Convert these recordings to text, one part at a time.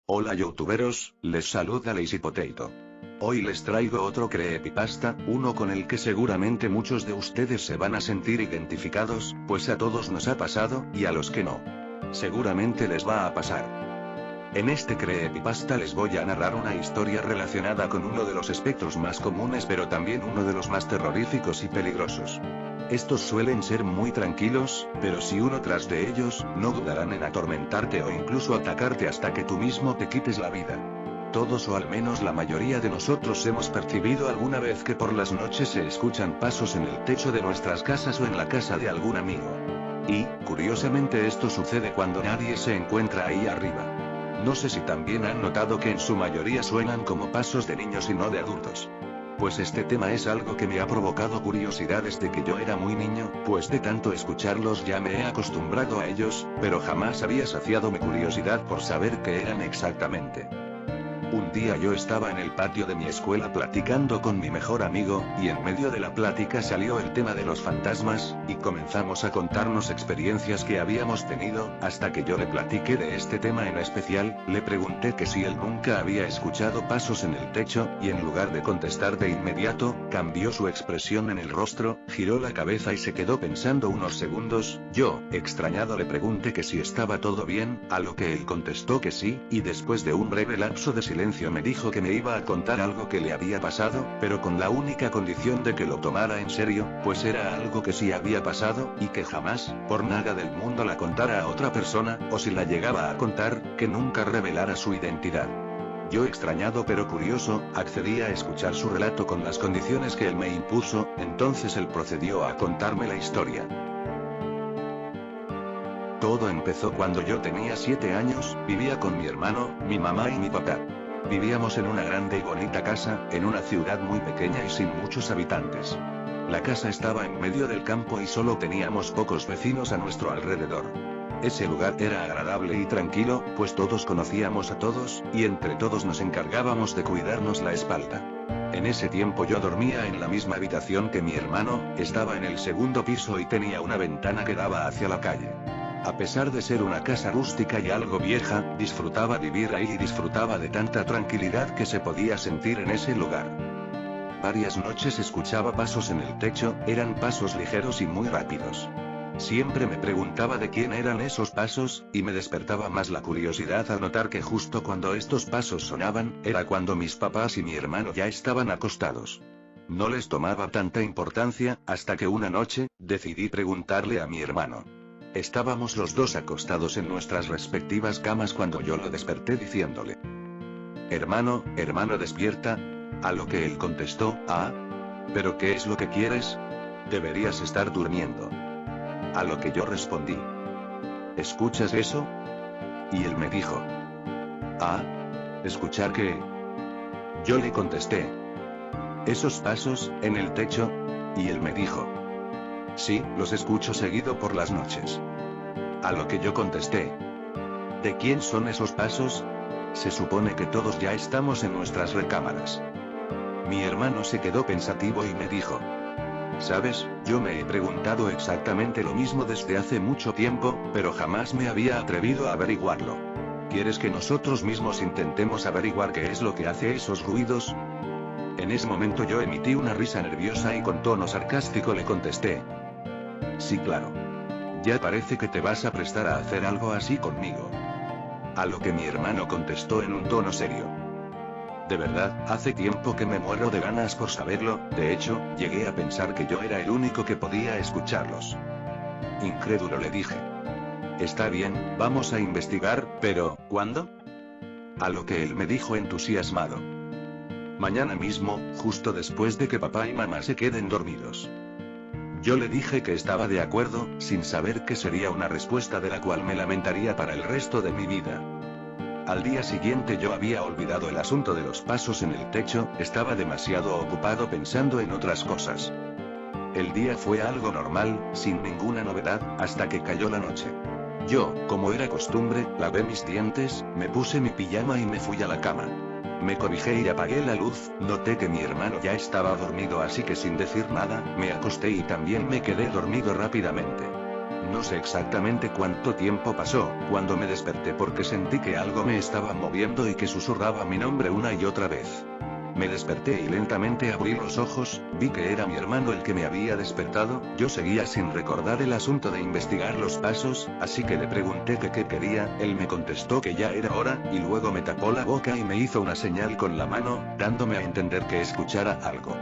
Hola youtuberos, les saluda Lazy Potato. Hoy les traigo otro creepypasta, uno con el que seguramente muchos de ustedes se van a sentir identificados, pues a todos nos ha pasado, y a los que no, seguramente les va a pasar. En este creepypasta les voy a narrar una historia relacionada con uno de los espectros más comunes pero también uno de los más terroríficos y peligrosos. Estos suelen ser muy tranquilos, pero si uno tras de ellos, no dudarán en atormentarte o incluso atacarte hasta que tú mismo te quites la vida. Todos o al menos la mayoría de nosotros hemos percibido alguna vez que por las noches se escuchan pasos en el techo de nuestras casas o en la casa de algún amigo. Y, curiosamente, esto sucede cuando nadie se encuentra ahí arriba. No sé si también han notado que en su mayoría suenan como pasos de niños y no de adultos. Pues este tema es algo que me ha provocado curiosidad desde que yo era muy niño, pues de tanto escucharlos ya me he acostumbrado a ellos, pero jamás había saciado mi curiosidad por saber qué eran exactamente. Un día yo estaba en el patio de mi escuela platicando con mi mejor amigo, y en medio de la plática salió el tema de los fantasmas, y comenzamos a contarnos experiencias que habíamos tenido, hasta que yo le platiqué de este tema en especial, le pregunté que si él nunca había escuchado pasos en el techo, y en lugar de contestar de inmediato, cambió su expresión en el rostro, giró la cabeza y se quedó pensando unos segundos. Yo, extrañado, le pregunté que si estaba todo bien, a lo que él contestó que sí, y después de un breve lapso de silencio me dijo que me iba a contar algo que le había pasado, pero con la única condición de que lo tomara en serio, pues era algo que sí había pasado, y que jamás, por nada del mundo la contara a otra persona, o si la llegaba a contar, que nunca revelara su identidad. Yo, extrañado pero curioso, accedí a escuchar su relato con las condiciones que él me impuso. Entonces él procedió a contarme la historia. Todo empezó cuando yo tenía 7 años, vivía con mi hermano, mi mamá y mi papá. Vivíamos en una grande y bonita casa, en una ciudad muy pequeña y sin muchos habitantes. La casa estaba en medio del campo y solo teníamos pocos vecinos a nuestro alrededor. Ese lugar era agradable y tranquilo, pues todos conocíamos a todos, y entre todos nos encargábamos de cuidarnos la espalda. En ese tiempo yo dormía en la misma habitación que mi hermano, estaba en el segundo piso y tenía una ventana que daba hacia la calle. A pesar de ser una casa rústica y algo vieja, disfrutaba vivir ahí y disfrutaba de tanta tranquilidad que se podía sentir en ese lugar. Varias noches escuchaba pasos en el techo, eran pasos ligeros y muy rápidos. Siempre me preguntaba de quién eran esos pasos, y me despertaba más la curiosidad al notar que justo cuando estos pasos sonaban, era cuando mis papás y mi hermano ya estaban acostados. No les tomaba tanta importancia, hasta que una noche, decidí preguntarle a mi hermano. Estábamos los dos acostados en nuestras respectivas camas cuando yo lo desperté diciéndole: hermano, despierta. A lo que él contestó: ¿pero qué es lo que quieres? Deberías estar durmiendo. A lo que yo respondí: ¿escuchas eso? Y él me dijo: ¿escuchar qué? Yo le contesté: esos pasos, en el techo. Y él me dijo: sí, los escucho seguido por las noches. A lo que yo contesté: ¿de quién son esos pasos? Se supone que todos ya estamos en nuestras recámaras. Mi hermano se quedó pensativo y me dijo: ¿sabes? Yo me he preguntado exactamente lo mismo desde hace mucho tiempo, pero jamás me había atrevido a averiguarlo. ¿Quieres que nosotros mismos intentemos averiguar qué es lo que hace esos ruidos? En ese momento yo emití una risa nerviosa y con tono sarcástico le contesté: sí, claro. Ya parece que te vas a prestar a hacer algo así conmigo. A lo que mi hermano contestó en un tono serio: de verdad, hace tiempo que me muero de ganas por saberlo. De hecho, llegué a pensar que yo era el único que podía escucharlos. Incrédulo le dije: está bien, vamos a investigar, pero ¿cuándo? A lo que él me dijo entusiasmado: mañana mismo, justo después de que papá y mamá se queden dormidos. Yo le dije que estaba de acuerdo, sin saber que sería una respuesta de la cual me lamentaría para el resto de mi vida. Al día siguiente yo había olvidado el asunto de los pasos en el techo, estaba demasiado ocupado pensando en otras cosas. El día fue algo normal, sin ninguna novedad, hasta que cayó la noche. Yo, como era costumbre, lavé mis dientes, me puse mi pijama y me fui a la cama. Me cobijé y apagué la luz. Noté que mi hermano ya estaba dormido, así que sin decir nada, me acosté y también me quedé dormido rápidamente. No sé exactamente cuánto tiempo pasó, cuando me desperté porque sentí que algo me estaba moviendo y que susurraba mi nombre una y otra vez. Me desperté y lentamente abrí los ojos, vi que era mi hermano el que me había despertado. Yo seguía sin recordar el asunto de investigar los pasos, así que le pregunté que qué quería. Él me contestó que ya era hora, y luego me tapó la boca y me hizo una señal con la mano, dándome a entender que escuchara algo.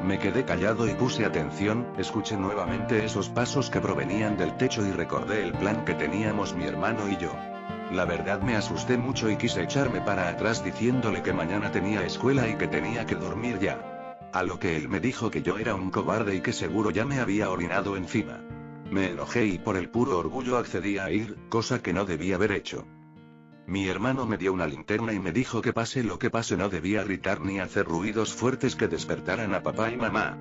Me quedé callado y puse atención, escuché nuevamente esos pasos que provenían del techo y recordé el plan que teníamos mi hermano y yo. La verdad me asusté mucho y quise echarme para atrás diciéndole que mañana tenía escuela y que tenía que dormir ya. A lo que él me dijo que yo era un cobarde y que seguro ya me había orinado encima. Me enojé y por el puro orgullo accedí a ir, cosa que no debía haber hecho. Mi hermano me dio una linterna y me dijo que pase lo que pase no debía gritar ni hacer ruidos fuertes que despertaran a papá y mamá.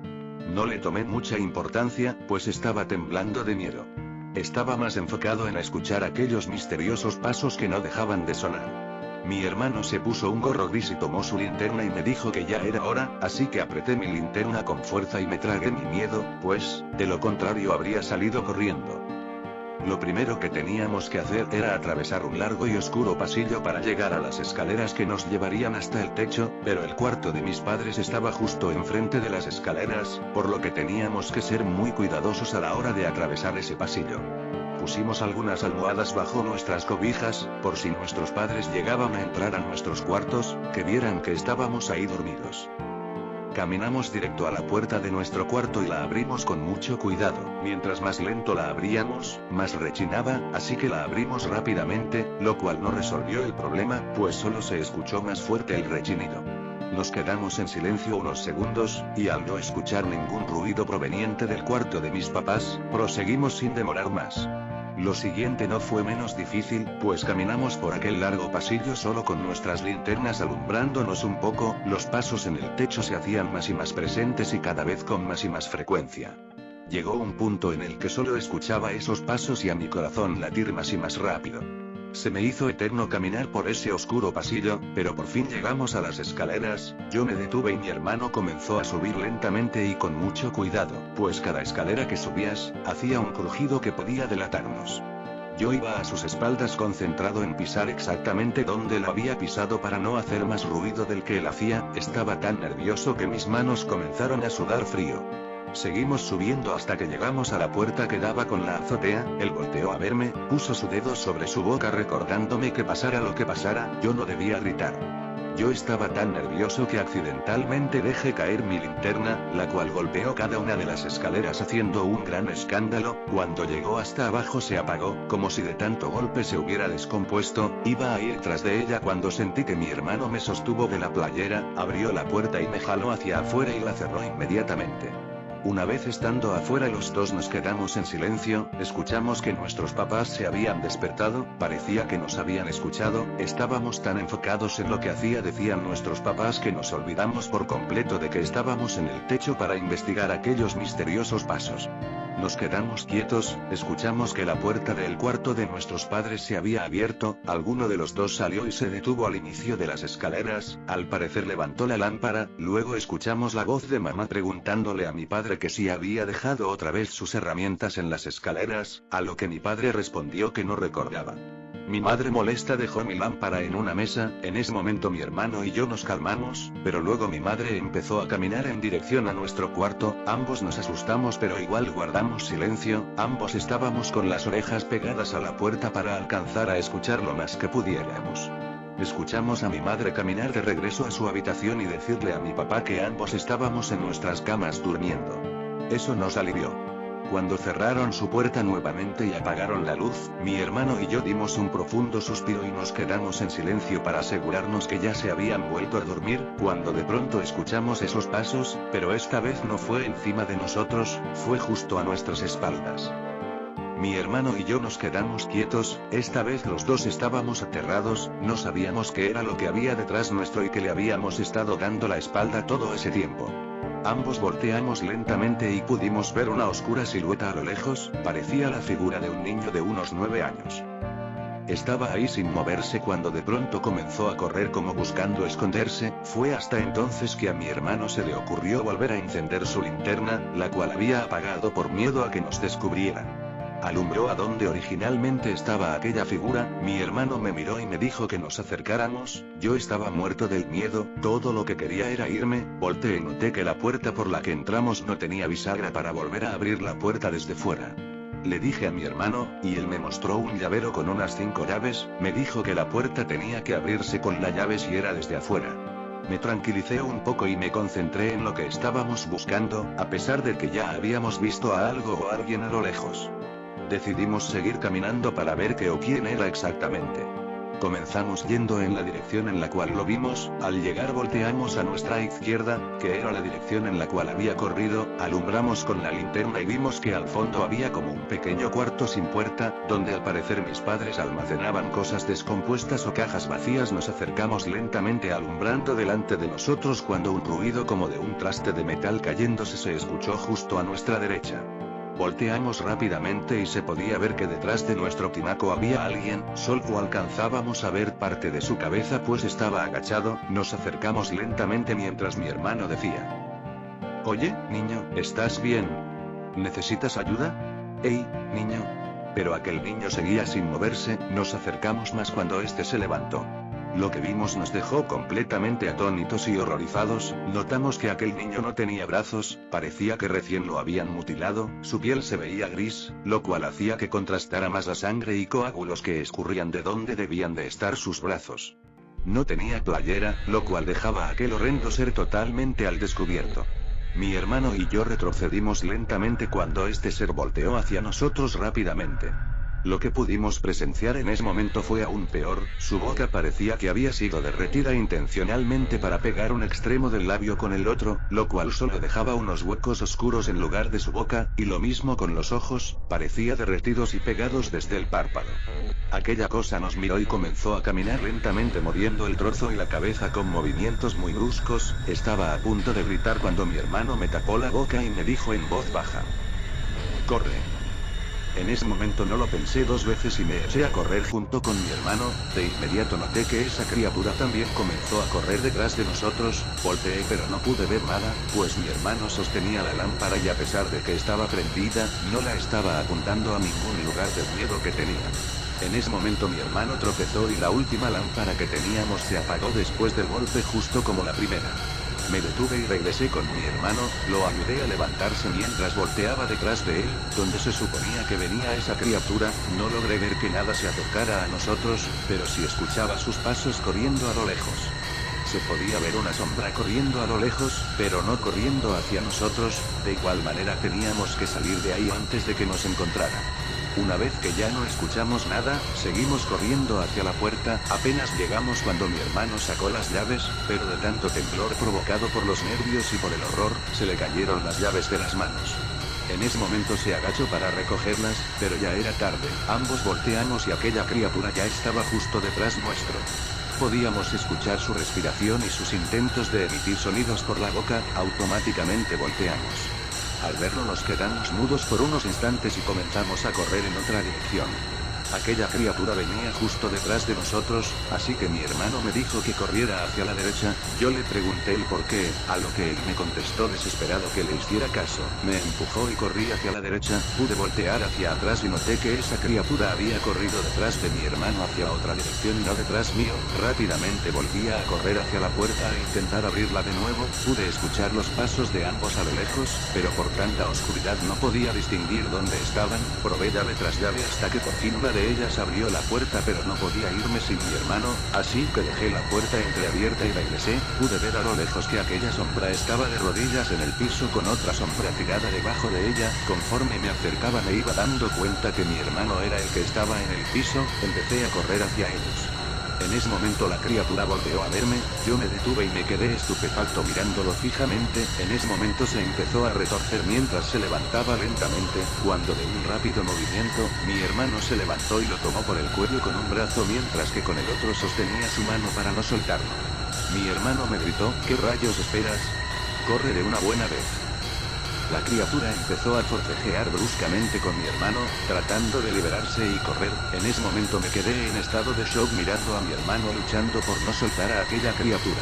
No le tomé mucha importancia, pues estaba temblando de miedo. Estaba más enfocado en escuchar aquellos misteriosos pasos que no dejaban de sonar. Mi hermano se puso un gorro gris y tomó su linterna y me dijo que ya era hora, así que apreté mi linterna con fuerza y me tragué mi miedo, pues, de lo contrario habría salido corriendo. Lo primero que teníamos que hacer era atravesar un largo y oscuro pasillo para llegar a las escaleras que nos llevarían hasta el techo, pero el cuarto de mis padres estaba justo enfrente de las escaleras, por lo que teníamos que ser muy cuidadosos a la hora de atravesar ese pasillo. Pusimos algunas almohadas bajo nuestras cobijas, por si nuestros padres llegaban a entrar a nuestros cuartos, que vieran que estábamos ahí dormidos. Caminamos directo a la puerta de nuestro cuarto y la abrimos con mucho cuidado. Mientras más lento la abríamos, más rechinaba, así que la abrimos rápidamente, lo cual no resolvió el problema, pues solo se escuchó más fuerte el rechinido. Nos quedamos en silencio unos segundos, y al no escuchar ningún ruido proveniente del cuarto de mis papás, proseguimos sin demorar más. Lo siguiente no fue menos difícil, pues caminamos por aquel largo pasillo solo con nuestras linternas alumbrándonos un poco. Los pasos en el techo se hacían más y más presentes y cada vez con más y más frecuencia. Llegó un punto en el que solo escuchaba esos pasos y a mi corazón latir más y más rápido. Se me hizo eterno caminar por ese oscuro pasillo, pero por fin llegamos a las escaleras. Yo me detuve y mi hermano comenzó a subir lentamente y con mucho cuidado, pues cada escalera que subías, hacía un crujido que podía delatarnos. Yo iba a sus espaldas concentrado en pisar exactamente donde lo había pisado para no hacer más ruido del que él hacía. Estaba tan nervioso que mis manos comenzaron a sudar frío. Seguimos subiendo hasta que llegamos a la puerta que daba con la azotea. Él volteó a verme, puso su dedo sobre su boca recordándome que pasara lo que pasara, yo no debía gritar. Yo estaba tan nervioso que accidentalmente dejé caer mi linterna, la cual golpeó cada una de las escaleras haciendo un gran escándalo. Cuando llegó hasta abajo se apagó, como si de tanto golpe se hubiera descompuesto. Iba a ir tras de ella cuando sentí que mi hermano me sostuvo de la playera, abrió la puerta y me jaló hacia afuera y la cerró inmediatamente. Una vez estando afuera los dos nos quedamos en silencio, escuchamos que nuestros papás se habían despertado, parecía que nos habían escuchado, estábamos tan enfocados en lo que decían nuestros papás que nos olvidamos por completo de que estábamos en el techo para investigar aquellos misteriosos pasos. Nos quedamos quietos, escuchamos que la puerta del cuarto de nuestros padres se había abierto, alguno de los dos salió y se detuvo al inicio de las escaleras, al parecer levantó la lámpara, luego escuchamos la voz de mamá preguntándole a mi padre que si había dejado otra vez sus herramientas en las escaleras, a lo que mi padre respondió que no recordaba. Mi madre molesta dejó mi lámpara en una mesa. En ese momento mi hermano y yo nos calmamos, pero luego mi madre empezó a caminar en dirección a nuestro cuarto. Ambos nos asustamos pero igual guardamos silencio, ambos estábamos con las orejas pegadas a la puerta para alcanzar a escuchar lo más que pudiéramos. Escuchamos a mi madre caminar de regreso a su habitación y decirle a mi papá que ambos estábamos en nuestras camas durmiendo. Eso nos alivió. Cuando cerraron su puerta nuevamente y apagaron la luz, mi hermano y yo dimos un profundo suspiro y nos quedamos en silencio para asegurarnos que ya se habían vuelto a dormir, cuando de pronto escuchamos esos pasos, pero esta vez no fue encima de nosotros, fue justo a nuestras espaldas. Mi hermano y yo nos quedamos quietos, esta vez los dos estábamos aterrados, no sabíamos qué era lo que había detrás nuestro y que le habíamos estado dando la espalda todo ese tiempo. Ambos volteamos lentamente y pudimos ver una oscura silueta a lo lejos, parecía la figura de un niño de unos 9 años. Estaba ahí sin moverse cuando de pronto comenzó a correr como buscando esconderse. Fue hasta entonces que a mi hermano se le ocurrió volver a encender su linterna, la cual había apagado por miedo a que nos descubrieran. Alumbró a donde originalmente estaba aquella figura, mi hermano me miró y me dijo que nos acercáramos, yo estaba muerto del miedo, todo lo que quería era irme, volteé y noté que la puerta por la que entramos no tenía bisagra para volver a abrir la puerta desde fuera. Le dije a mi hermano, y él me mostró un llavero con unas 5 llaves, me dijo que la puerta tenía que abrirse con la llave si era desde afuera. Me tranquilicé un poco y me concentré en lo que estábamos buscando, a pesar de que ya habíamos visto a algo o a alguien a lo lejos. Decidimos seguir caminando para ver qué o quién era exactamente. Comenzamos yendo en la dirección en la cual lo vimos, al llegar volteamos a nuestra izquierda, que era la dirección en la cual había corrido, alumbramos con la linterna y vimos que al fondo había como un pequeño cuarto sin puerta, donde al parecer mis padres almacenaban cosas descompuestas o cajas vacías. Nos acercamos lentamente alumbrando delante de nosotros cuando un ruido como de un traste de metal cayéndose se escuchó justo a nuestra derecha. Volteamos rápidamente y se podía ver que detrás de nuestro tinaco había alguien, solo alcanzábamos a ver parte de su cabeza pues estaba agachado. Nos acercamos lentamente mientras mi hermano decía: «Oye, niño, ¿estás bien? ¿Necesitas ayuda? ¡Ey, niño!». Pero aquel niño seguía sin moverse. Nos acercamos más cuando este se levantó. Lo que vimos nos dejó completamente atónitos y horrorizados. Notamos que aquel niño no tenía brazos, parecía que recién lo habían mutilado, su piel se veía gris, lo cual hacía que contrastara más la sangre y coágulos que escurrían de donde debían de estar sus brazos. No tenía playera, lo cual dejaba a aquel horrendo ser totalmente al descubierto. Mi hermano y yo retrocedimos lentamente cuando este ser volteó hacia nosotros rápidamente. Lo que pudimos presenciar en ese momento fue aún peor, su boca parecía que había sido derretida intencionalmente para pegar un extremo del labio con el otro, lo cual solo dejaba unos huecos oscuros en lugar de su boca, y lo mismo con los ojos, parecía derretidos y pegados desde el párpado. Aquella cosa nos miró y comenzó a caminar lentamente moviendo el trozo y la cabeza con movimientos muy bruscos. Estaba a punto de gritar cuando mi hermano me tapó la boca y me dijo en voz baja: «¡Corre!». En ese momento no lo pensé 2 veces y me eché a correr junto con mi hermano. De inmediato noté que esa criatura también comenzó a correr detrás de nosotros. Volteé pero no pude ver nada, pues mi hermano sostenía la lámpara y a pesar de que estaba prendida, no la estaba apuntando a ningún lugar del miedo que tenía. En ese momento mi hermano tropezó y la última lámpara que teníamos se apagó después del golpe justo como la primera. Me detuve y regresé con mi hermano, lo ayudé a levantarse mientras volteaba detrás de él, donde se suponía que venía esa criatura. No logré ver que nada se acercara a nosotros, pero sí escuchaba sus pasos corriendo a lo lejos. Se podía ver una sombra corriendo a lo lejos, pero no corriendo hacia nosotros. De igual manera teníamos que salir de ahí antes de que nos encontrara. Una vez que ya no escuchamos nada, seguimos corriendo hacia la puerta. Apenas llegamos cuando mi hermano sacó las llaves, pero de tanto temblor provocado por los nervios y por el horror, se le cayeron las llaves de las manos. En ese momento se agachó para recogerlas, pero ya era tarde. Ambos volteamos y aquella criatura ya estaba justo detrás nuestro. Podíamos escuchar su respiración y sus intentos de emitir sonidos por la boca. Automáticamente volteamos. Al verlo nos quedamos mudos por unos instantes y comenzamos a correr en otra dirección. Aquella criatura venía justo detrás de nosotros, así que mi hermano me dijo que corriera hacia la derecha. Yo le pregunté el por qué, a lo que él me contestó desesperado que le hiciera caso. Me empujó y corrí hacia la derecha. Pude voltear hacia atrás y noté que esa criatura había corrido detrás de mi hermano hacia otra dirección y no detrás mío. Rápidamente volvía a correr hacia la puerta e intentar abrirla de nuevo. Pude escuchar los pasos de ambos a lo lejos, pero por tanta oscuridad no podía distinguir dónde estaban. Probé llave tras llave hasta que por fin una de ellas abrió la puerta, pero no podía irme sin mi hermano, así que dejé la puerta entreabierta y regresé. Pude ver a lo lejos que aquella sombra estaba de rodillas en el piso con otra sombra tirada debajo de ella. Conforme me acercaba me iba dando cuenta que mi hermano era el que estaba en el piso. Empecé a correr hacia ellos. En ese momento la criatura volteó a verme, yo me detuve y me quedé estupefacto mirándolo fijamente. En ese momento se empezó a retorcer mientras se levantaba lentamente, cuando de un rápido movimiento, mi hermano se levantó y lo tomó por el cuello con un brazo mientras que con el otro sostenía su mano para no soltarlo. Mi hermano me gritó: «¿Qué rayos esperas? Corre de una buena vez». La criatura empezó a forcejear bruscamente con mi hermano, tratando de liberarse y correr. En ese momento me quedé en estado de shock mirando a mi hermano luchando por no soltar a aquella criatura.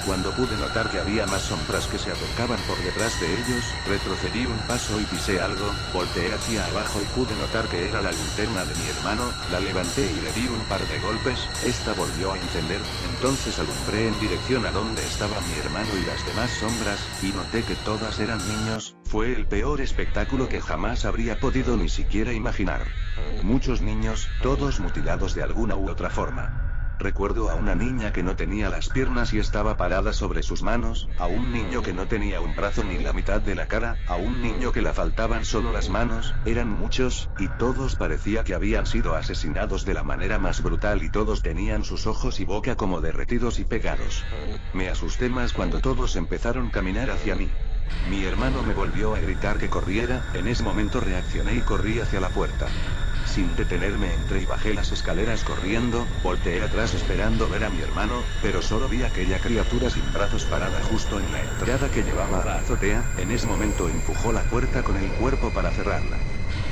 Cuando pude notar que había más sombras que se acercaban por detrás de ellos, retrocedí un paso y pisé algo, volteé hacia abajo y pude notar que era la linterna de mi hermano, la levanté y le di un par de golpes, esta volvió a encender, entonces alumbré en dirección a donde estaba mi hermano y las demás sombras, y noté que todas eran niños. Fue el peor espectáculo que jamás habría podido ni siquiera imaginar. Muchos niños, todos mutilados de alguna u otra forma. Recuerdo a una niña que no tenía las piernas y estaba parada sobre sus manos, a un niño que no tenía un brazo ni la mitad de la cara, a un niño que le faltaban solo las manos, eran muchos, y todos parecía que habían sido asesinados de la manera más brutal y todos tenían sus ojos y boca como derretidos y pegados. Me asusté más cuando todos empezaron a caminar hacia mí. Mi hermano me volvió a gritar que corriera, en ese momento reaccioné y corrí hacia la puerta. Sin detenerme entré y bajé las escaleras corriendo, volteé atrás esperando ver a mi hermano, pero solo vi aquella criatura sin brazos parada justo en la entrada que llevaba a la azotea. En ese momento empujó la puerta con el cuerpo para cerrarla.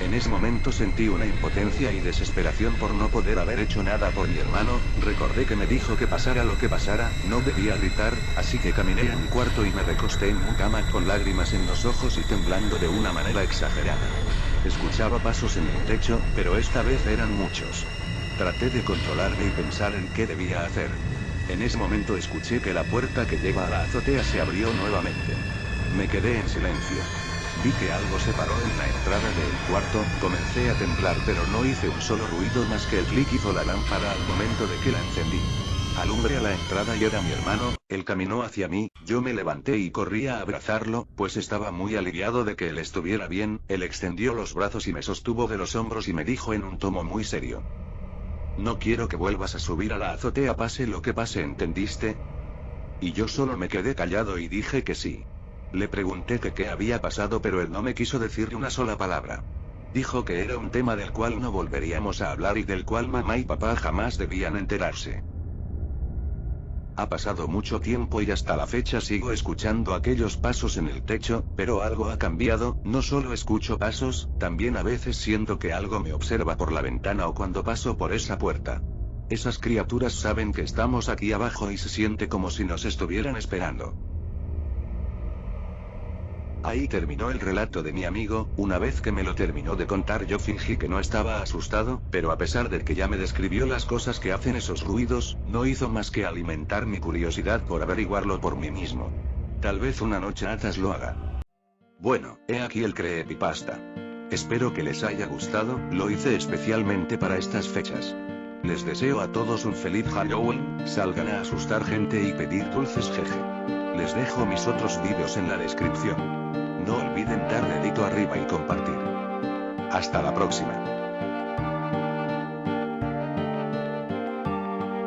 En ese momento sentí una impotencia y desesperación por no poder haber hecho nada por mi hermano. Recordé que me dijo que pasara lo que pasara, no debía gritar, así que caminé a mi cuarto y me recosté en mi cama con lágrimas en los ojos y temblando de una manera exagerada. Escuchaba pasos en el techo, pero esta vez eran muchos. Traté de controlarme y pensar en qué debía hacer. En ese momento escuché que la puerta que lleva a la azotea se abrió nuevamente. Me quedé en silencio. Vi que algo se paró en la entrada del cuarto, comencé a temblar pero no hice un solo ruido más que el clic hizo la lámpara al momento de que la encendí. Alumbré a la entrada y era mi hermano, él caminó hacia mí, yo me levanté y corrí a abrazarlo, pues estaba muy aliviado de que él estuviera bien. Él extendió los brazos y me sostuvo de los hombros y me dijo en un tono muy serio: "No quiero que vuelvas a subir a la azotea pase lo que pase, ¿entendiste?". Y yo solo me quedé callado y dije que sí. Le pregunté que qué había pasado pero él no me quiso decir una sola palabra. Dijo que era un tema del cual no volveríamos a hablar y del cual mamá y papá jamás debían enterarse. Ha pasado mucho tiempo y hasta la fecha sigo escuchando aquellos pasos en el techo, pero algo ha cambiado, no solo escucho pasos, también a veces siento que algo me observa por la ventana o cuando paso por esa puerta. Esas criaturas saben que estamos aquí abajo y se siente como si nos estuvieran esperando. Ahí terminó el relato de mi amigo. Una vez que me lo terminó de contar yo fingí que no estaba asustado, pero a pesar de que ya me describió las cosas que hacen esos ruidos, no hizo más que alimentar mi curiosidad por averiguarlo por mí mismo. Tal vez una noche atrás lo haga. Bueno, he aquí el creepypasta. Espero que les haya gustado, lo hice especialmente para estas fechas. Les deseo a todos un feliz Halloween, salgan a asustar gente y pedir dulces jeje. Les dejo mis otros vídeos en la descripción. No olviden dar dedito arriba y compartir. Hasta la próxima.